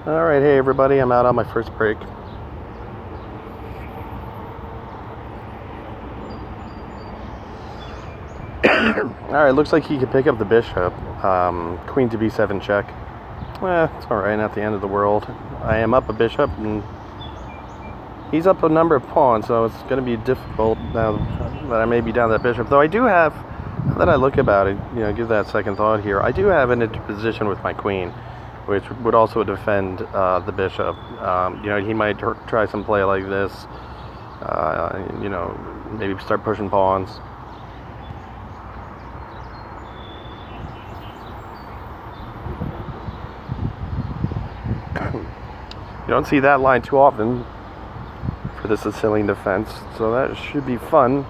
Alright, hey everybody, I'm out on my first break. Alright, looks like he could pick up the bishop. Queen to b7 check. It's alright, not the end of the world. I am up a bishop, and he's up a number of pawns, so it's going to be difficult now that I may be down that bishop. Though I do have, now that I look about it, give that second thought here, I do have an interposition with my queen, which would also defend the bishop. He might try some play like this, maybe start pushing pawns. You don't see that line too often for the Sicilian defense, so that should be fun.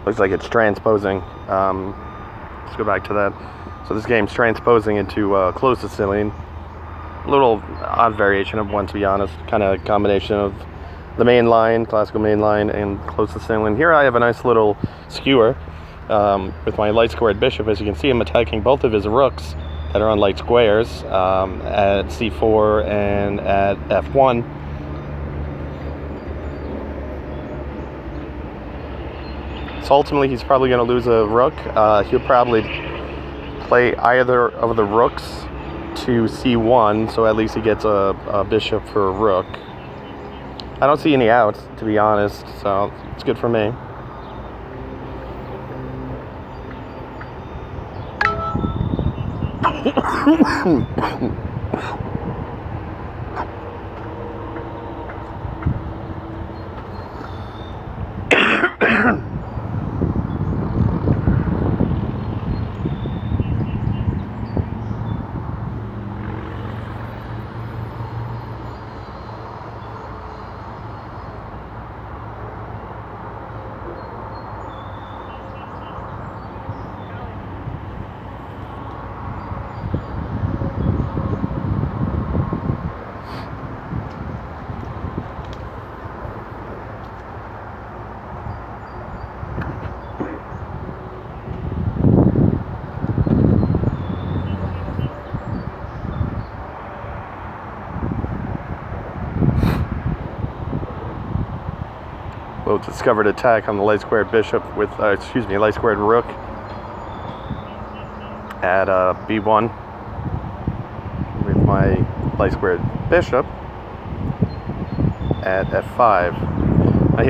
Looks like it's transposing. Let's go back to that. So this game's transposing into close Sicilian. A little odd variation of one, to be honest. Kind of a combination of the main line, classical main line, and close Sicilian. Here I have a nice little skewer with my light squared bishop. As you can see, I'm attacking both of his rooks that are on light squares at c4 and at f1. So ultimately, he's probably going to lose a rook. He'll probably play either of the rooks to c1, so at least he gets a bishop for a rook. I don't see any outs, to be honest, so it's good for me. Little discovered attack on the light squared bishop with, light squared rook at b1 with my light squared bishop at f5. Now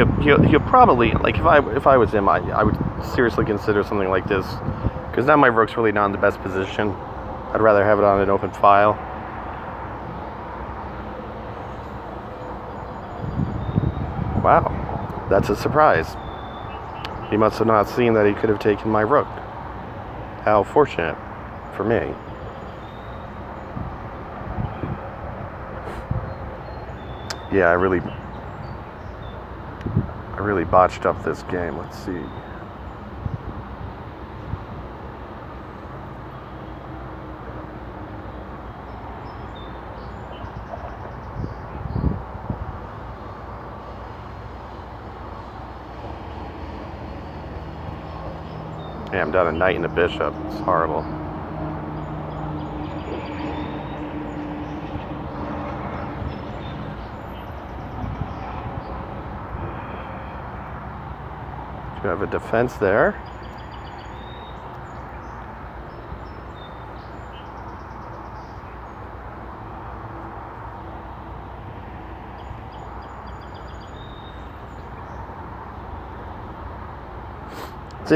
he'll probably, like, if I was him, I would seriously consider something like this, because now my rook's really not in the best position. I'd rather have it on an open file. Wow. That's a surprise. He must have not seen that he could have taken my rook. How fortunate for me. Yeah, I really botched up this game. Let's see. Yeah, I'm down a knight and a bishop. It's horrible. You have a defense there. It's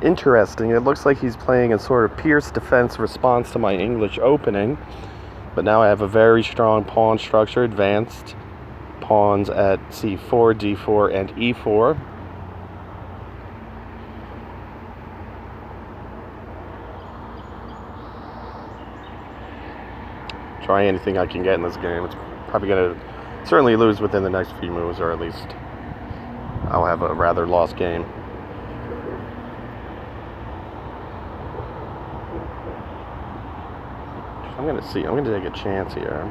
interesting. It looks like he's playing a sort of Pierce defense response to my English opening, but now I have a very strong pawn structure, advanced pawns at c4, d4, and e4. Try anything I can get in this game. It's probably going to certainly lose within the next few moves, or at least I'll have a rather lost game. I'm gonna see. I'm gonna take a chance here.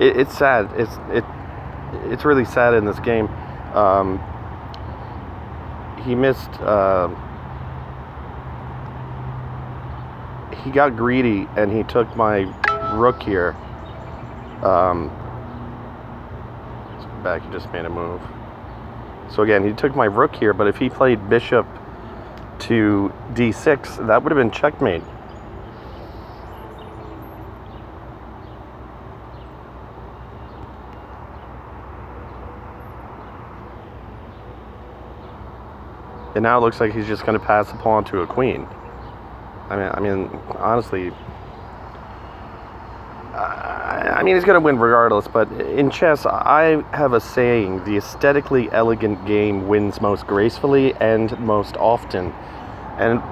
It's sad. It's really sad in this game. He missed. He got greedy and he took my rook here. Back. He just made a move. So again, he took my rook here. But if he played bishop to d6, that would have been checkmate. And now it looks like he's just going to pass the pawn to a queen. I mean, honestly, he's going to win regardless. But in chess, I have a saying: the aesthetically elegant game wins most gracefully and most often. And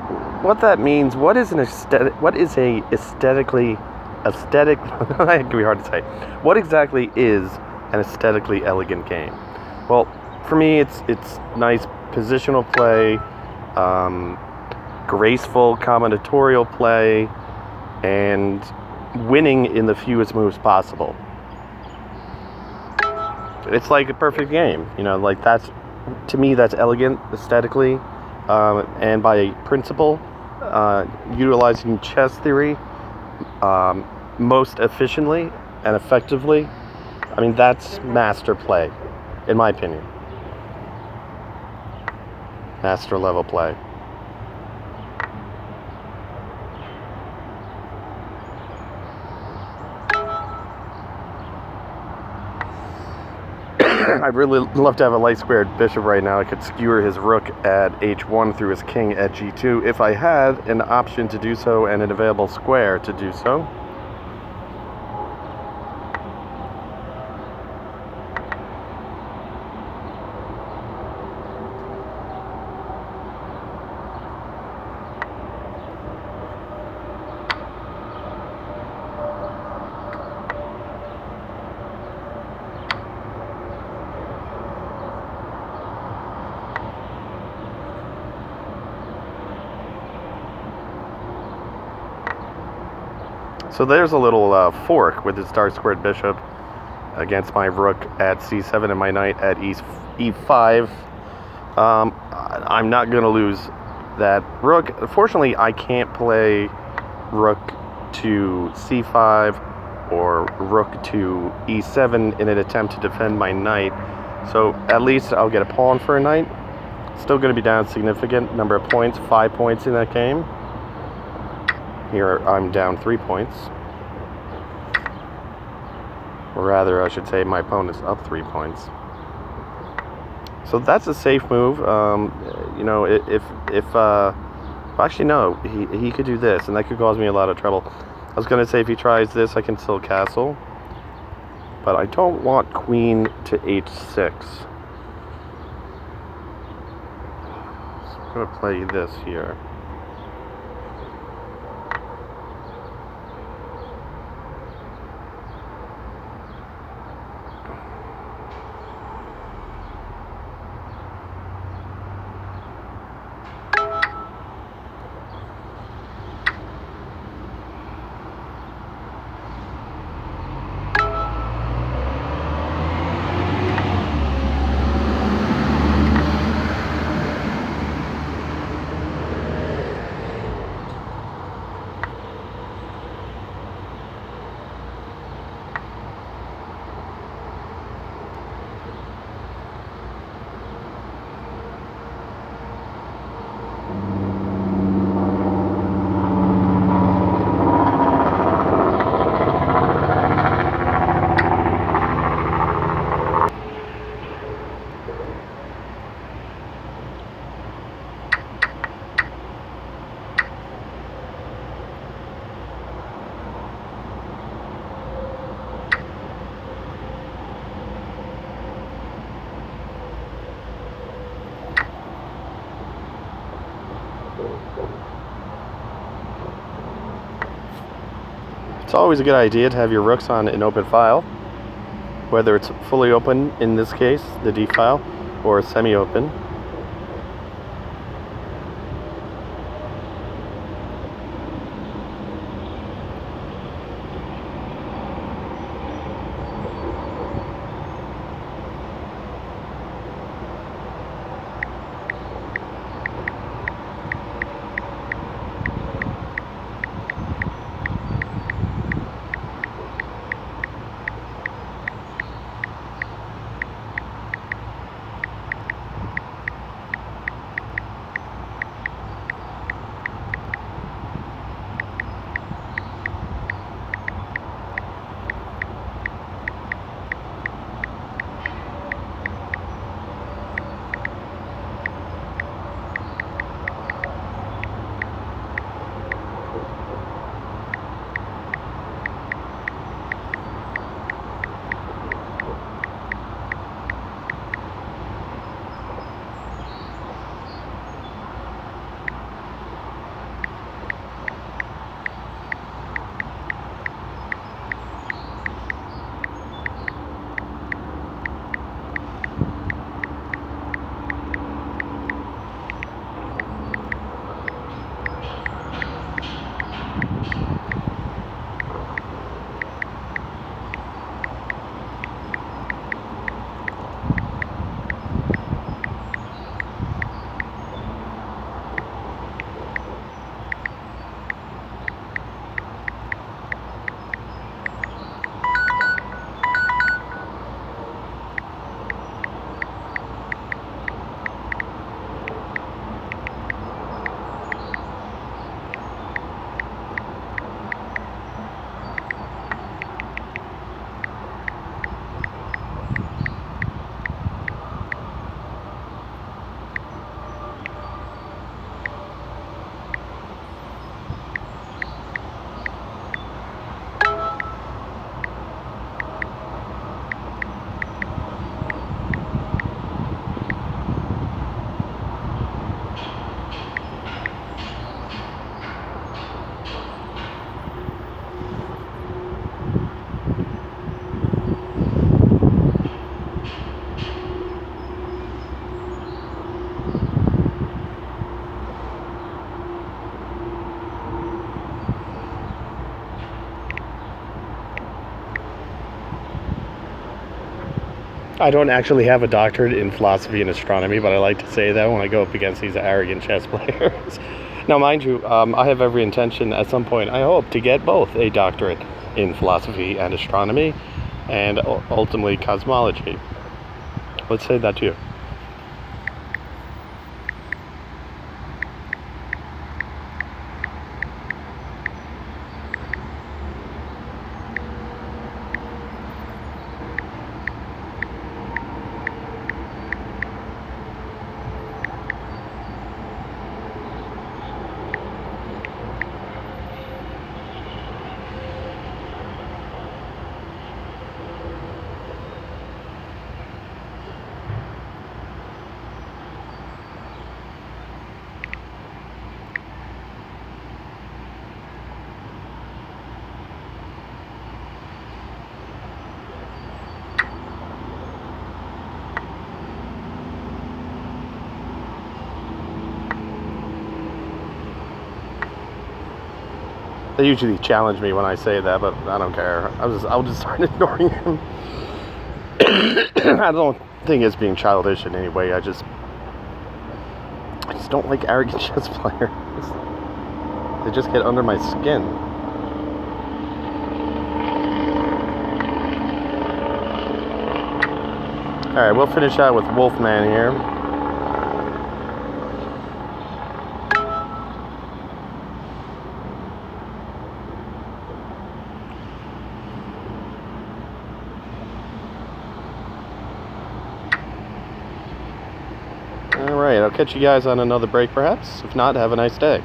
what that means, what is a aesthetically? It can be hard to say. What exactly is an aesthetically elegant game? Well, for me, it's nice positional play, graceful combinatorial play, and winning in the fewest moves possible. It's like a perfect game, like that's, to me, that's elegant aesthetically, and by principle, utilizing chess theory most efficiently and effectively. I mean, that's master play, in my opinion. Master level play. I'd really love to have a light squared bishop right now. I could skewer his rook at h1 through his king at g2 if I had an option to do so and an available square to do so. So there's a little fork with his dark squared bishop against my rook at c7 and my knight at e5. I'm not going to lose that rook. Fortunately, I can't play rook to c5 or rook to e7 in an attempt to defend my knight. So at least I'll get a pawn for a knight. Still going to be down a significant number of points, 5 points in that game. Here I'm down 3 points. Or rather, I should say my opponent's up 3 points. So that's a safe move. Actually no, he could do this, and that could cause me a lot of trouble. I was going to say if he tries this, I can still castle. But I don't want queen to h6. So I'm going to play this here. It's always a good idea to have your rooks on an open file, whether it's fully open, in this case, the D file, or semi-open. I don't actually have a doctorate in philosophy and astronomy, but I like to say that when I go up against these arrogant chess players. Now, mind you, I have every intention at some point, I hope, to get both a doctorate in philosophy and astronomy and ultimately cosmology. Let's say that to you. They usually challenge me when I say that, but I don't care. I'll just start ignoring him. I don't think it's being childish in any way. I just don't like arrogant chess players. They just get under my skin. Alright, we'll finish out with Wolfman here. Alright, I'll catch you guys on another break perhaps. If not, have a nice day.